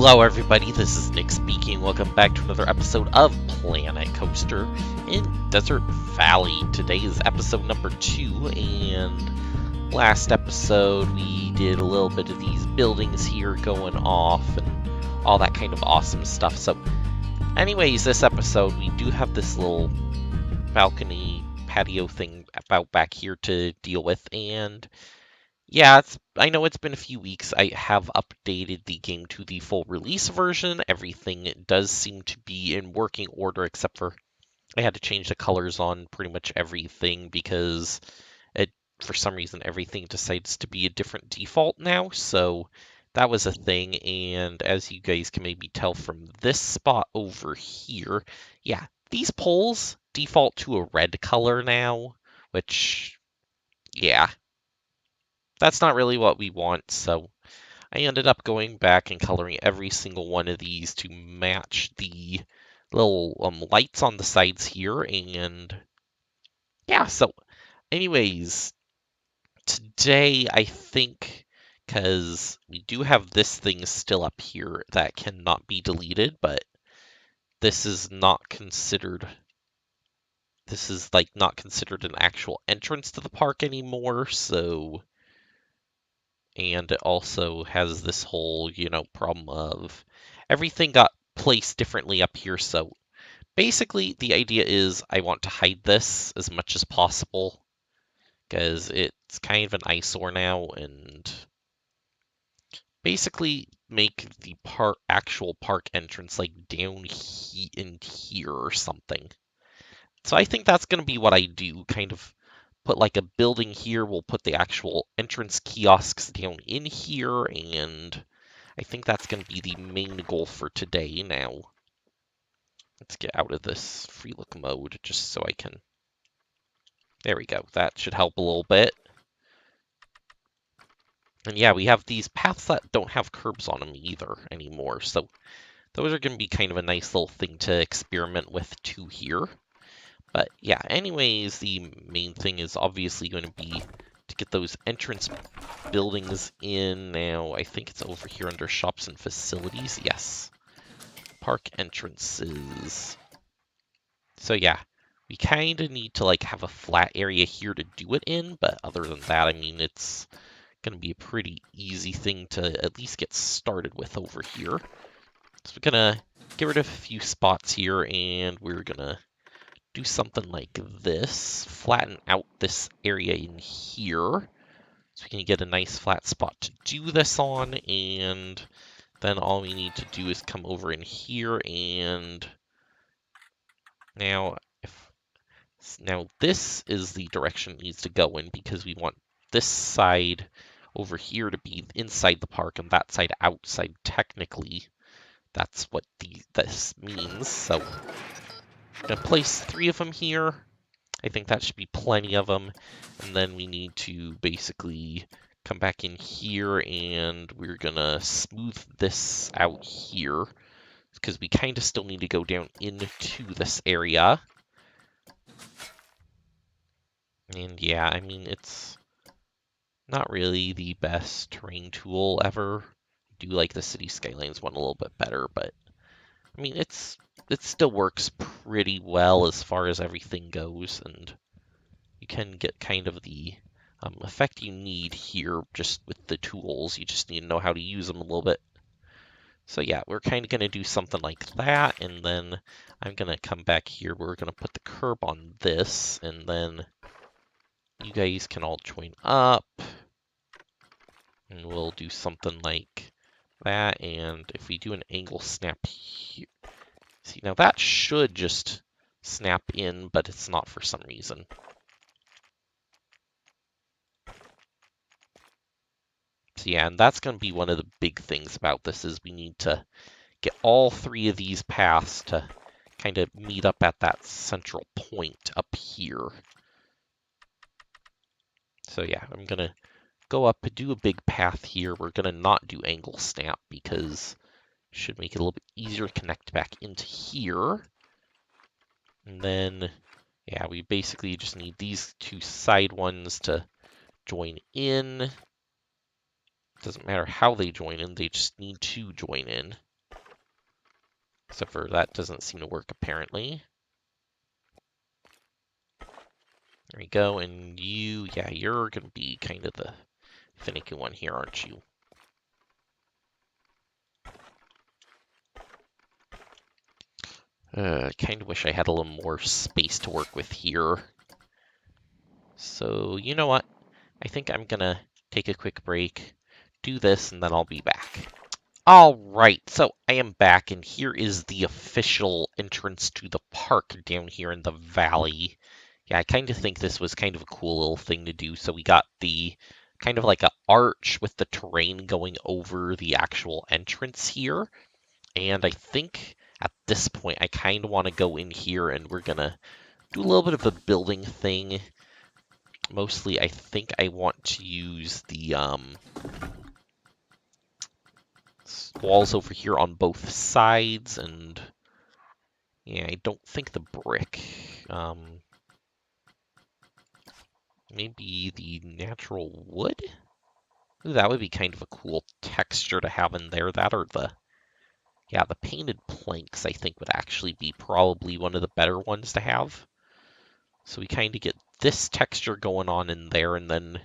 Hello everybody, this is Nick speaking. Welcome back to another episode of Planet Coaster in Desert Valley. Today is episode number 2, and last episode we did a little bit of these buildings here going off and all that kind of awesome stuff. So anyways, this episode we do have this little balcony patio thing about back here to deal with, and yeah, I know it's been a few weeks. I have updated the game to the full release version. Everything does seem to be in working order, except for I had to change the colors on pretty much everything because for some reason, everything decides to be a different default now. So that was a thing. And as you guys can maybe tell from this spot over here, yeah, these poles default to a red color now, which, yeah. That's not really what we want, so I ended up going back and coloring every single one of these to match the little lights on the sides here, and yeah, so anyways, today I think, because we do have this thing still up here that cannot be deleted, but this is not considered, not considered an actual entrance to the park anymore, so... And it also has this whole, problem of everything got placed differently up here. So basically, the idea is I want to hide this as much as possible because it's kind of an eyesore now, and basically make the actual park entrance like down in here or something. So I think that's going to be what I do, kind of put like a building here. We'll put the actual entrance kiosks down in here, and I think that's going to be the main goal for today. Now, let's get out of this free look mode just so I can... There we go. That should help a little bit. And yeah, we have these paths that don't have curbs on them either anymore, so those are going to be kind of a nice little thing to experiment with too here. But yeah, anyways, the main thing is obviously going to be to get those entrance buildings in. Now, I think it's over here under shops and facilities. Yes. Park entrances. So yeah, we kind of need to like have a flat area here to do it in, but other than that, I mean, it's going to be a pretty easy thing to at least get started with over here. So we're going to get rid of a few spots here, and we're going to do something like this, flatten out this area in here, so we can get a nice flat spot to do this on, and then all we need to do is come over in here, and now this is the direction it needs to go in, because we want this side over here to be inside the park and that side outside. Technically, that's what this means, so I'm going to place 3 of them here. I think that should be plenty of them. And then we need to basically come back in here, and we're going to smooth this out here because we kind of still need to go down into this area. And yeah, I mean, it's not really the best terrain tool ever. I do like the City Skylines one a little bit better, but I mean, it still works pretty well as far as everything goes, and you can get kind of the effect you need here just with the tools. You just need to know how to use them a little bit. So yeah, we're kind of going to do something like that, and then I'm going to come back here. We're going to put the curb on this, and then you guys can all join up, and we'll do something like that. And if we do an angle snap here, see, now that should just snap in, but it's not for some reason. So yeah, and that's going to be one of the big things about this, is we need to get all 3 of these paths to kind of meet up at that central point up here. So yeah, I'm going to go up and do a big path here. We're going to not do angle snap because it should make it a little bit easier to connect back into here. And then, yeah, we basically just need these 2 side ones to join in. Doesn't matter how they join in, they just need to join in. Except for that doesn't seem to work, apparently. There we go, and yeah, you're going to be kind of the finicky one here, aren't you? I kind of wish I had a little more space to work with here. So, you know what? I think I'm going to take a quick break, do this, and then I'll be back. All right, so I am back, and here is the official entrance to the park down here in the valley. Yeah, I kind of think this was kind of a cool little thing to do. So we got the kind of like an arch with the terrain going over the actual entrance here. And I think at this point, I kind of want to go in here and we're going to do a little bit of a building thing. Mostly, I think I want to use the walls over here on both sides. And yeah, I don't think the brick. Maybe the natural wood? Ooh, that would be kind of a cool texture to have in there. That or the painted planks, I think, would actually be probably one of the better ones to have. So we kind of get this texture going on in there, and then,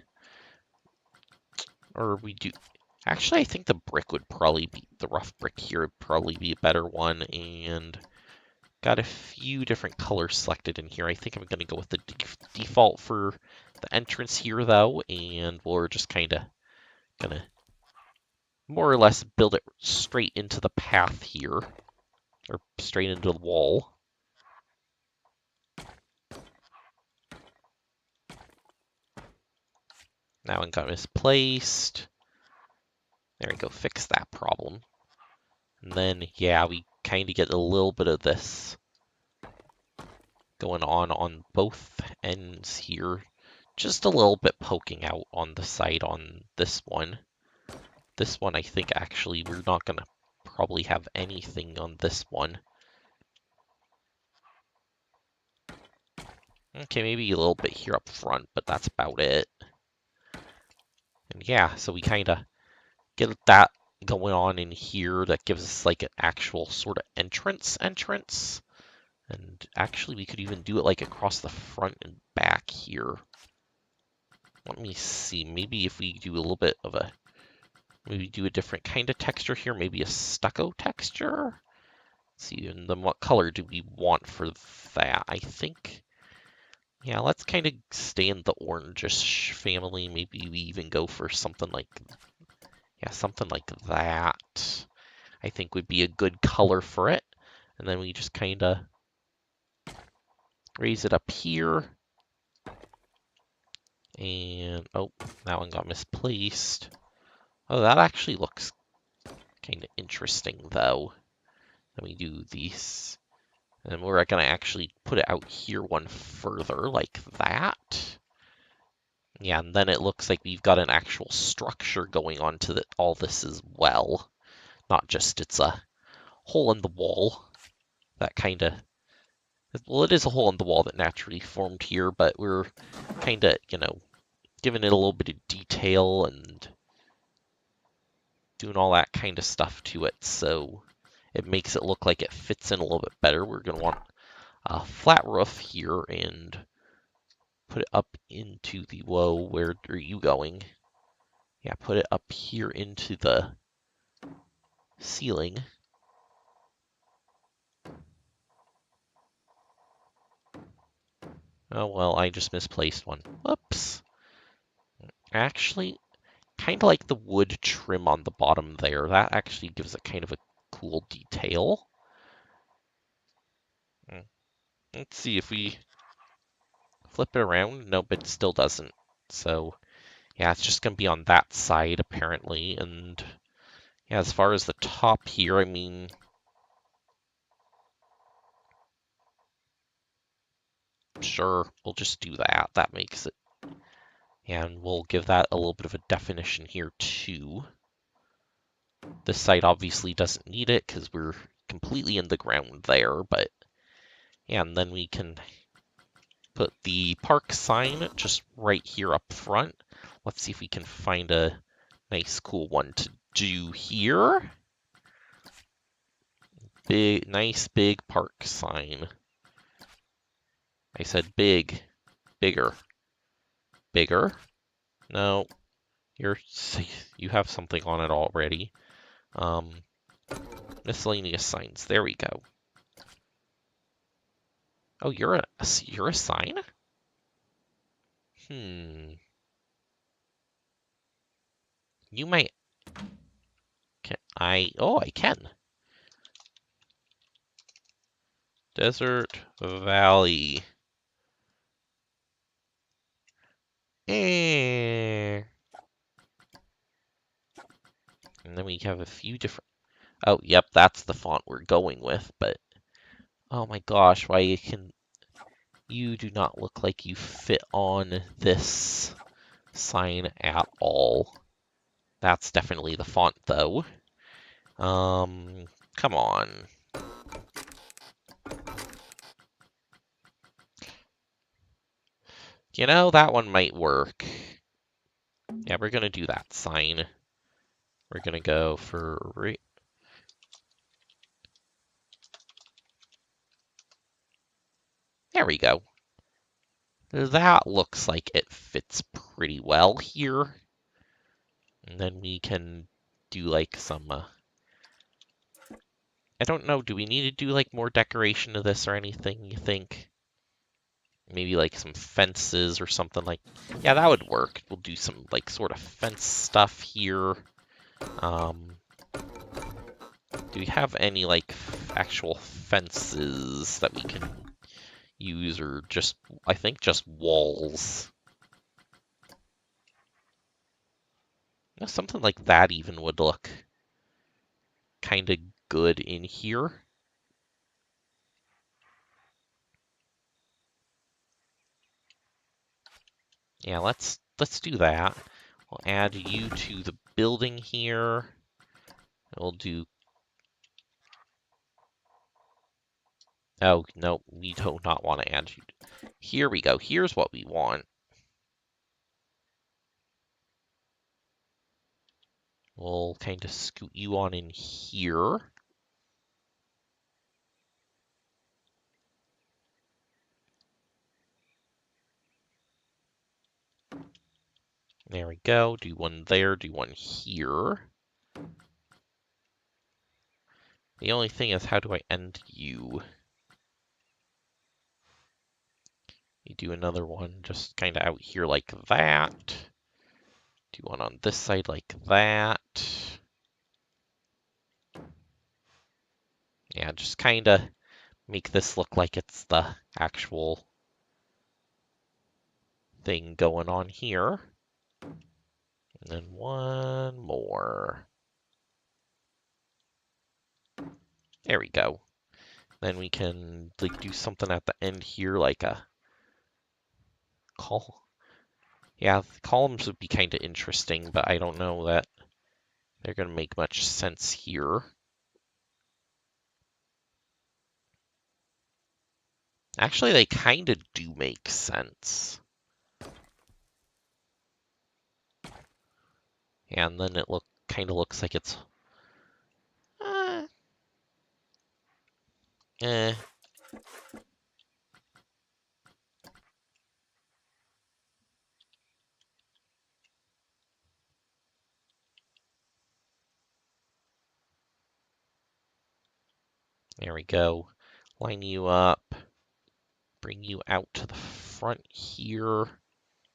or we do, actually, I think the brick would probably be, the rough brick here would probably be a better one, and got a few different colors selected in here. I think I'm going to go with the default for the entrance here, though, and we're just kind of going to more or less build it straight into the path here, or straight into the wall. That one got misplaced. There we go, fix that problem. And then, yeah, we kind of get a little bit of this going on both ends here. Just a little bit poking out on the side on this one. This one, I think, actually, we're not going to probably have anything on this one. Okay, maybe a little bit here up front, but that's about it. And yeah, so we kind of get that going on in here. That gives us like an actual sort of entrance. And actually, we could even do it like across the front and back here. Let me see. Maybe if we do a little bit of a, maybe do a different kind of texture here. Maybe a stucco texture. Let's see, and then what color do we want for that? I think, yeah, let's kind of stay in the orangish family. Maybe we even go for something like, yeah, something like that. I think would be a good color for it. And then we just kind of raise it up here. And, oh, that one got misplaced. Oh, that actually looks kind of interesting, though. Then we do these. And we're going to actually put it out here one further, like that. Yeah, and then it looks like we've got an actual structure going on to all this as well. Not just it's a hole in the wall. That kind of, well, it is a hole in the wall that naturally formed here, but we're kind of, you know, giving it a little bit of detail and doing all that kind of stuff to it, so it makes it look like it fits in a little bit better. We're going to want a flat roof here and put it up into the, whoa, where are you going? Yeah, put it up here into the ceiling. Oh, well, I just misplaced one. Whoops. Actually, kind of like the wood trim on the bottom there. That actually gives it kind of a cool detail. Let's see if we flip it around. Nope, it still doesn't. So, yeah, it's just going to be on that side, apparently. And, yeah, as far as the top here, I mean, sure, we'll just do that. That makes it. And we'll give that a little bit of a definition here, too. This side obviously doesn't need it because we're completely in the ground there, but, yeah, and then we can put the park sign just right here up front. Let's see if we can find a nice, cool one to do here. Big, nice big park sign. I said big, bigger, bigger. No, you have something on it already. Miscellaneous signs. There we go. Oh, you're a sign? You might. Can I? Oh, I can. Desert Valley. Eh. And then we have a few different. Oh, yep, that's the font we're going with. But oh my gosh, why can you do not look like you fit on this sign at all? That's definitely the font, though. Come on. You know, that one might work. Yeah, we're gonna do that sign. We're gonna go for... There we go. That looks like it fits pretty well here. And then we can do like some... I don't know, do we need to do like more decoration to this or anything, you think? Maybe like some fences or something like... Yeah, that would work. We'll do some like sort of fence stuff here. Do we have any like actual fences that we can use, or just, I think just walls? Something like that even would look kind of good in here. Yeah, let's do that. We'll add you to the building here. We'll do... Oh, no, we do not want to add you. Here we go. Here's what we want. We'll kind of scoot you on in here. There we go. Do one there, do one here. The only thing is, how do I end you? You do another one just kind of out here like that. Do one on this side like that. Yeah, just kind of make this look like it's the actual thing going on here. And then one more. There we go. Then we can like do something at the end here, like a call. Yeah, columns would be kind of interesting, but I don't know that they're going to make much sense here. Actually, they kind of do make sense. And then it kind of looks like it's... eh. There we go. Line you up. Bring you out to the front here.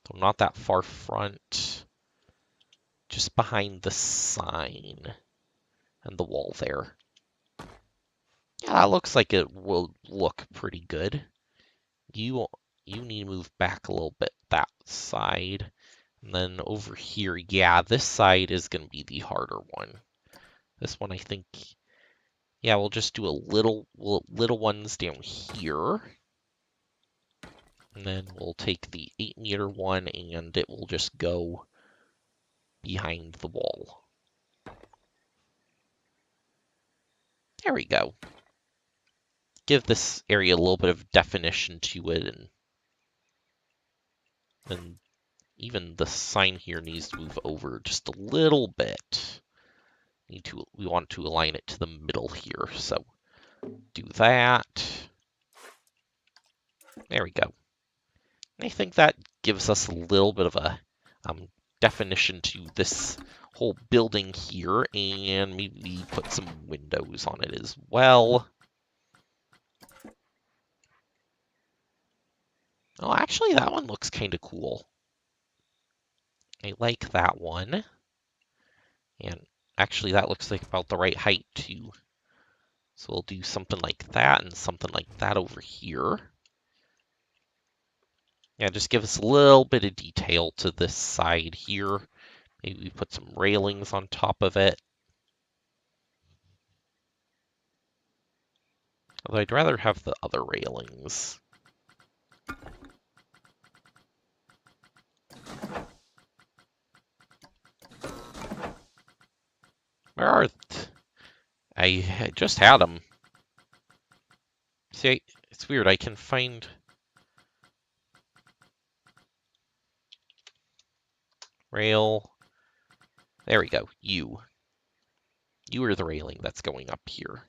So not that far front. Just behind the sign and the wall there. Yeah, that looks like it will look pretty good. You need to move back a little bit that side. And then over here, yeah, this side is going to be the harder one. This one, I think, yeah, we'll just do a little ones down here. And then we'll take the 8-meter one and it will just go behind the wall. There we go. Give this area a little bit of definition to it, and even the sign here needs to move over just a little bit. We want to align it to the middle here, so Do that. There we go. And I think that gives us a little bit of a definition to this whole building here, and maybe put some windows on it as well. Oh, actually, that one looks kind of cool. I like that one. And actually, that looks like about the right height, too. So we'll do something like that and something like that over here. Yeah, just give us a little bit of detail to this side here. Maybe we put some railings on top of it. Although I'd rather have the other railings. Where are I just had them. See, it's weird. I can find rail. There we go. You are the railing that's going up here.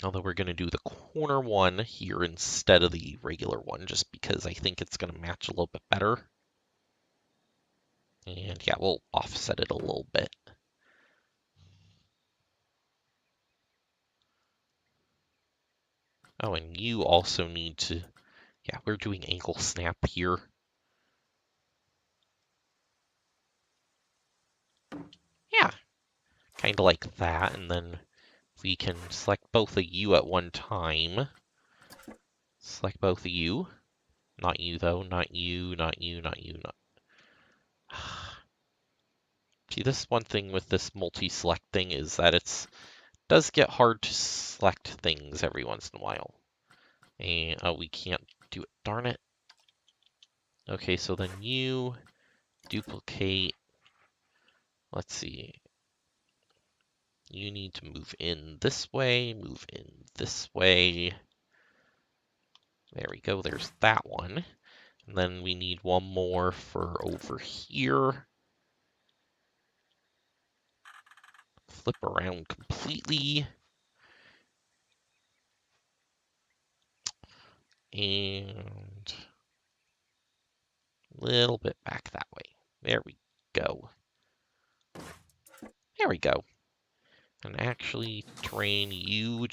Although we're going to do the corner one here instead of the regular one, just because I think it's going to match a little bit better. And yeah, we'll offset it a little bit. Oh, and you also need to, yeah, we're doing angle snap here. Yeah, kind of like that. And then we can select both of you at one time. Select both of you. Not you, though. Not you, not you, not you, not... See, this one thing with this multi-select thing is that it does get hard to select things every once in a while. And, oh, we can't do it. Darn it. Okay, so then you duplicate. Let's see. You need to move in this way, move in this way. There we go, there's that one. And then we need one more for over here. Flip around completely. And a little bit back that way. There we go. There we go. And actually, terrain, you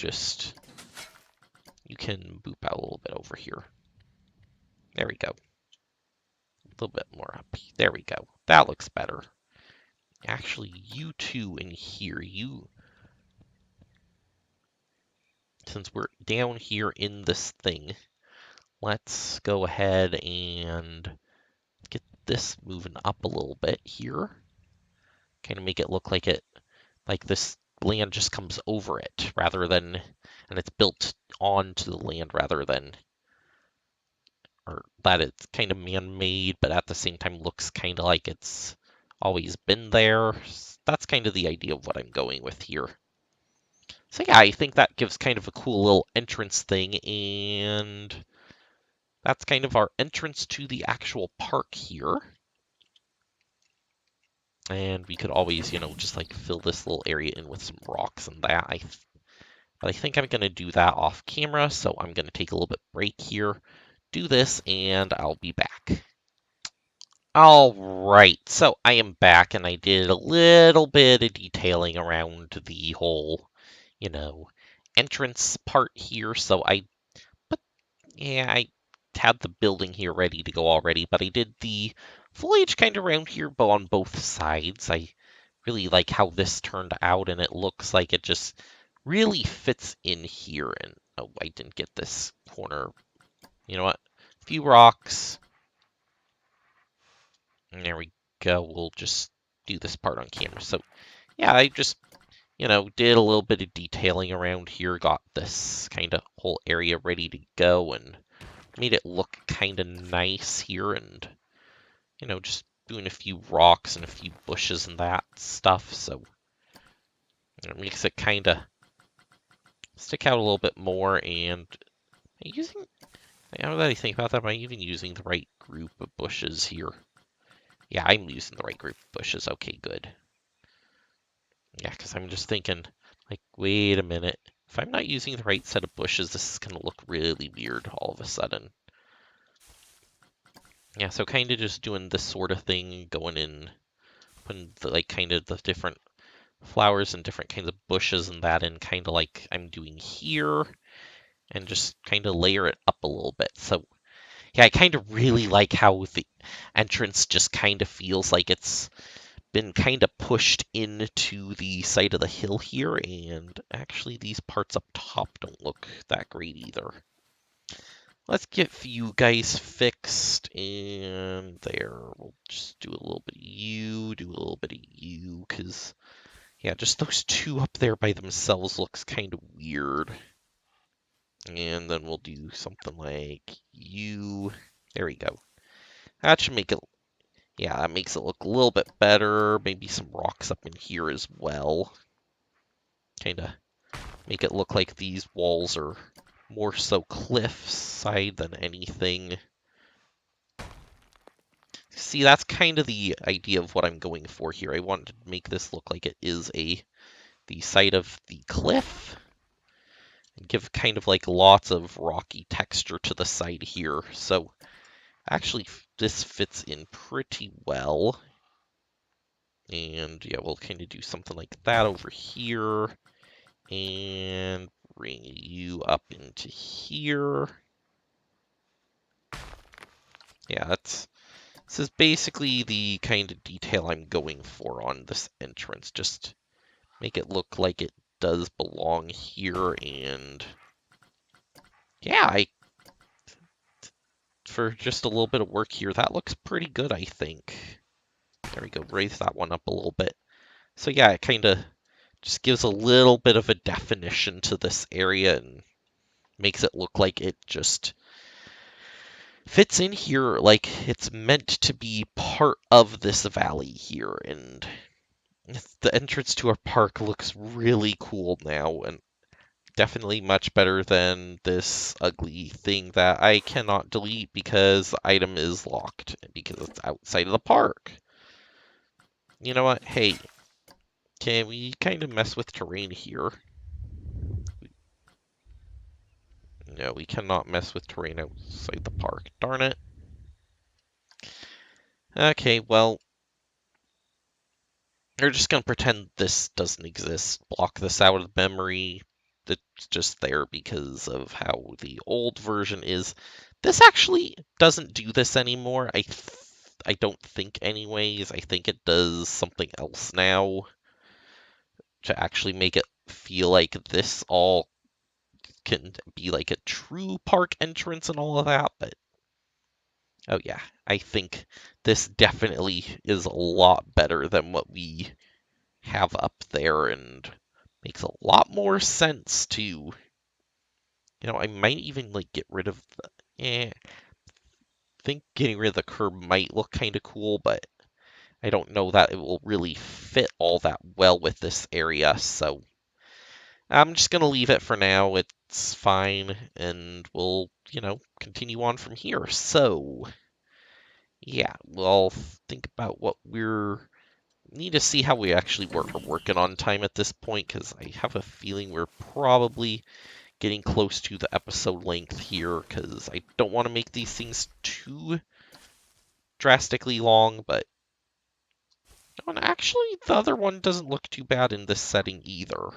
can boop out a little bit over here. There we go. A little bit more up. There we go. That looks better. Actually, you two in here, since we're down here in this thing, let's go ahead and get this moving up a little bit here. Kind of make it look like this land just comes over it rather than, and it's built onto the land rather than, or that it's kind of man-made, but at the same time looks kind of like it's always been there. That's kind of the idea of what I'm going with here. So yeah, I think that gives kind of a cool little entrance thing, and that's kind of our entrance to the actual park here. And we could always, just like fill this little area in with some rocks and that. But I think I'm going to do that off camera, so I'm going to take a little bit break here, do this, and I'll be back. All right, so I am back, and I did a little bit of detailing around the whole, entrance part here. So I had the building here ready to go already, but I did the foliage kind of around here, but on both sides. I really like how this turned out, and it looks like it just really fits in here. And oh, I didn't get this corner. You know what? A few rocks. And there we go. We'll just do this part on camera. So yeah, I just, did a little bit of detailing around here, got this kind of whole area ready to go, and made it look kind of nice here, and, just doing a few rocks and a few bushes and that stuff, so it makes it kind of stick out a little bit more. And now that I think about that, am I even using the right group of bushes here? Yeah, I'm using the right group of bushes. Okay, good. Yeah, because I'm just thinking, like, wait a minute. If I'm not using the right set of bushes, this is going to look really weird all of a sudden. Yeah, so kind of just doing this sort of thing, going in, putting the, like kind of the different flowers and different kinds of bushes and that in, kind of like I'm doing here, and just kind of layer it up a little bit. So yeah, I kind of really like how the entrance just kind of feels like it's been kind of pushed into the side of the hill here, and actually these parts up top don't look that great either. Let's get you guys fixed, and there, we'll just do a little bit of you, do a little bit of you, because, yeah, just those two up there by themselves looks kind of weird. And then we'll do something like you. There we go. That should make it, yeah, that makes it look a little bit better. Maybe some rocks up in here as well. Kind of make it look like these walls are more so cliffside than anything. See, that's kind of the idea of what I'm going for here. I want to make this look like it is the side of the cliff, and give kind of like lots of rocky texture to the side here. So actually, this fits in pretty well. And yeah, we'll kind of do something like that over here, and bring you up into here. Yeah, this is basically the kind of detail I'm going for on this entrance. Just make it look like it does belong here, and yeah, for just a little bit of work here, that looks pretty good, I think. There we go, raise that one up a little bit. So yeah, it kind of just gives a little bit of a definition to this area and makes it look like it just fits in here like it's meant to be part of this valley here. And the entrance to our park looks really cool now, and definitely much better than this ugly thing that I cannot delete because the item is locked because it's outside of the park. You know what? Hey, can we kind of mess with terrain here? No, we cannot mess with terrain outside the park. Darn it. Okay, well, we're just going to pretend this doesn't exist. Block this out of memory. It's just there because of how the old version is. This actually doesn't do this anymore. I don't think anyways. I think it does something else now to actually make it feel like this all can be like a true park entrance and all of that, but oh yeah, I think this definitely is a lot better than what we have up there, and makes a lot more sense too. You know, I might even like get rid of the I think getting rid of the curb might look kind of cool, but I don't know that it will really fit all that well with this area, so I'm just going to leave it for now. It's fine, and we'll, continue on from here. So, yeah, we'll think about what we're need to see how we actually are working on time at this point, because I have a feeling we're probably getting close to the episode length here, because I don't want to make these things too drastically long, but and actually the other one doesn't look too bad in this setting either.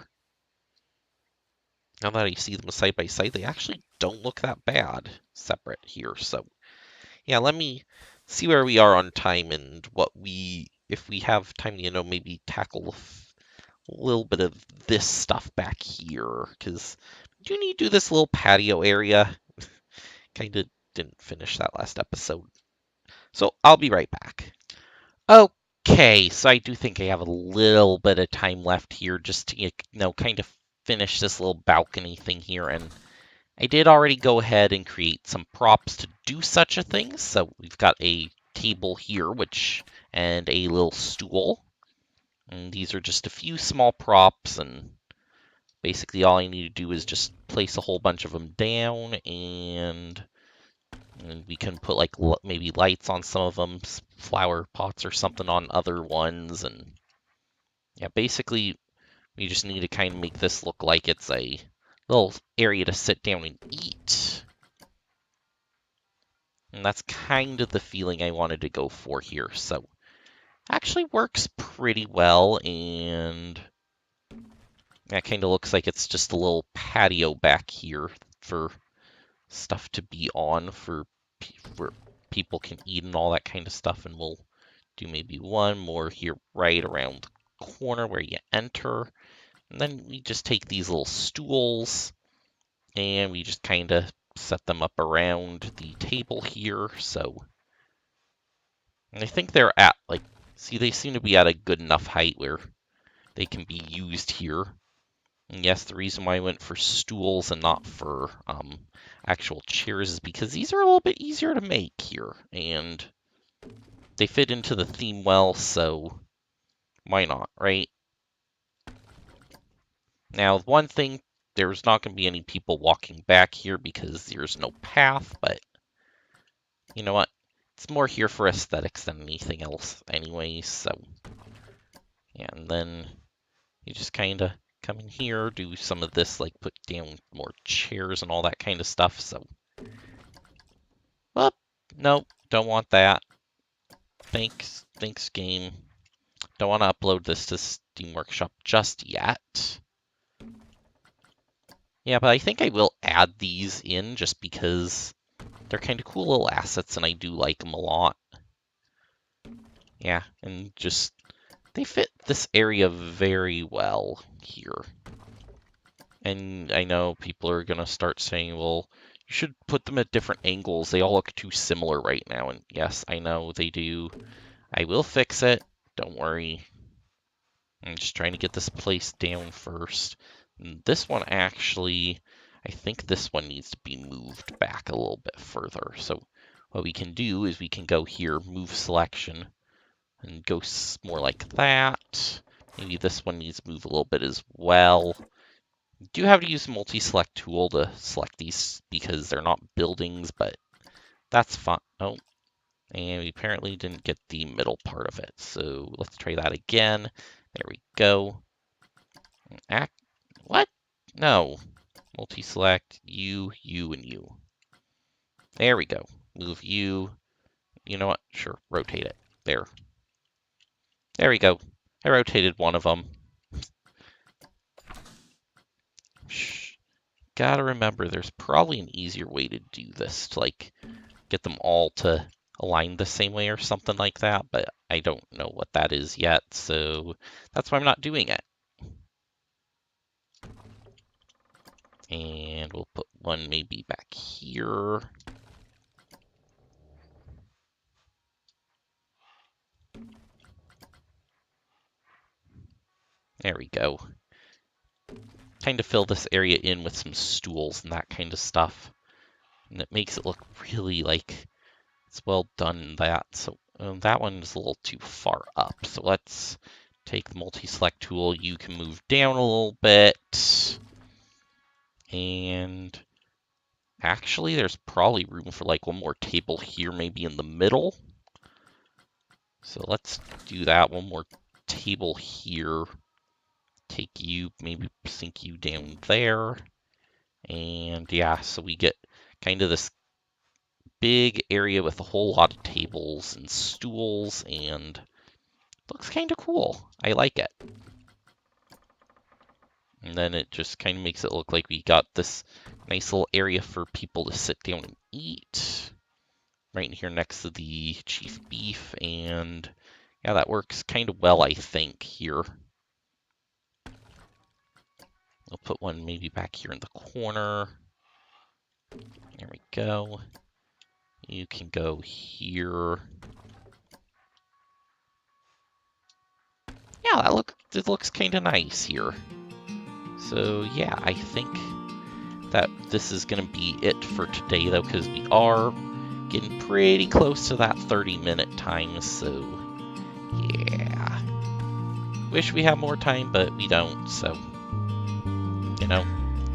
Now that I see them side by side, they actually don't look that bad separate here. So yeah, let me see where we are on time and if we have time, maybe tackle a little bit of this stuff back here, because we do need to do this little patio area. Kind of didn't finish that last episode. So I'll be right back. Okay, so I do think I have a little bit of time left here just to, kind of finish this little balcony thing here. And I did already go ahead and create some props to do such a thing. So we've got a table here, and a little stool. And these are just a few small props, and basically all I need to do is just place a whole bunch of them down, and we can put like maybe lights on some of them, flower pots or something on other ones, and yeah, basically We just need to kind of make this look like it's a little area to sit down and eat. And that's kind of the feeling I wanted to go for here. So actually works pretty well, and that kind of looks like it's just a little patio back here for stuff to be on for where people can eat and all that kind of stuff. And we'll do maybe one more here right around the corner where you enter. And then we just take these little stools and we just kind of set them up around the table here. So, and I think they're at, like, see, they seem to be at a good enough height where they can be used here. And yes, the reason why I went for stools and not for actual chairs is because these are a little bit easier to make here, and they fit into the theme well, so why not, right? Now, one thing, there's not going to be any people walking back here because there's no path, but you know what? It's more here for aesthetics than anything else anyway, so yeah, and then you just kind of come in here, do some of this, like put down more chairs and all that kind of stuff, so. Well, nope, don't want that. Thanks, game. Don't want to upload this to Steam Workshop just yet. Yeah, but I think I will add these in just because they're kind of cool little assets and I do like them a lot. Yeah, and just, they fit this area very well here. And I know people are going to start saying, well, you should put them at different angles. They all look too similar right now. And yes, I know they do. I will fix it. Don't worry. I'm just trying to get this place down first. And this one actually, I think this one needs to be moved back a little bit further. So what we can do is we can go here, move selection, and go more like that. Maybe this one needs to move a little bit as well. You do have to use the multi-select tool to select these because they're not buildings, but that's fine. Oh, and we apparently didn't get the middle part of it. So let's try that again. There we go. What? No. Multi-select you, you, and you. There we go. Move you. You know what? Sure, rotate it. There. There we go. I rotated one of them. Shh. Gotta remember, there's probably an easier way to do this, to like get them all to align the same way or something like that, but I don't know what that is yet, so that's why I'm not doing it. And we'll put one maybe back here. There we go. Kind of fill this area in with some stools and that kind of stuff. And it makes it look really like it's well done that. So that one is a little too far up. So let's take the multi-select tool. You can move down a little bit. And actually, there's probably room for like one more table here, maybe in the middle. So let's do that. One more table here. Take you, maybe sink you down there. And yeah, so we get kind of this big area with a whole lot of tables and stools, and looks kind of cool. I like it. And then it just kind of makes it look like we got this nice little area for people to sit down and eat. Right in here next to the chief beef, and yeah, that works kind of well, I think, here. We'll put one maybe back here in the corner. There we go. You can go here. Yeah, it looks kind of nice here. So yeah, I think that this is going to be it for today, though, because we are getting pretty close to that 30-minute time, so yeah. Wish we had more time, but we don't, so, you know,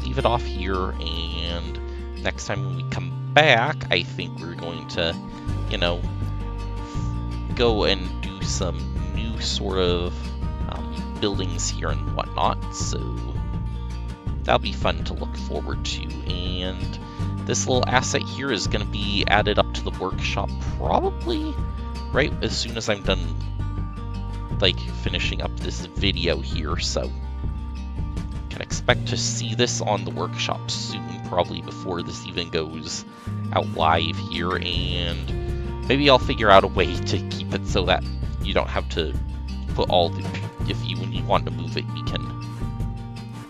leave it off here, and next time when we come back, I think we're going to, you know, go and do some new sort of buildings here and whatnot, so that'll be fun to look forward to. And this little asset here is going to be added up to the workshop probably right as soon as I'm done, like, finishing up this video here, so can expect to see this on the workshop soon, probably before this even goes out live here, and maybe I'll figure out a way to keep it so that you don't have to put all the, when you want to move it, you can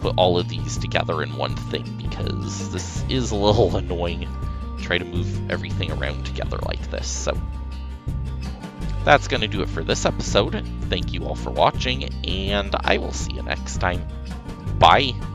put all of these together in one thing, because this is a little annoying, try to move everything around together like this. So that's going to do it for this episode. Thank you all for watching, and I will see you next time. Bye!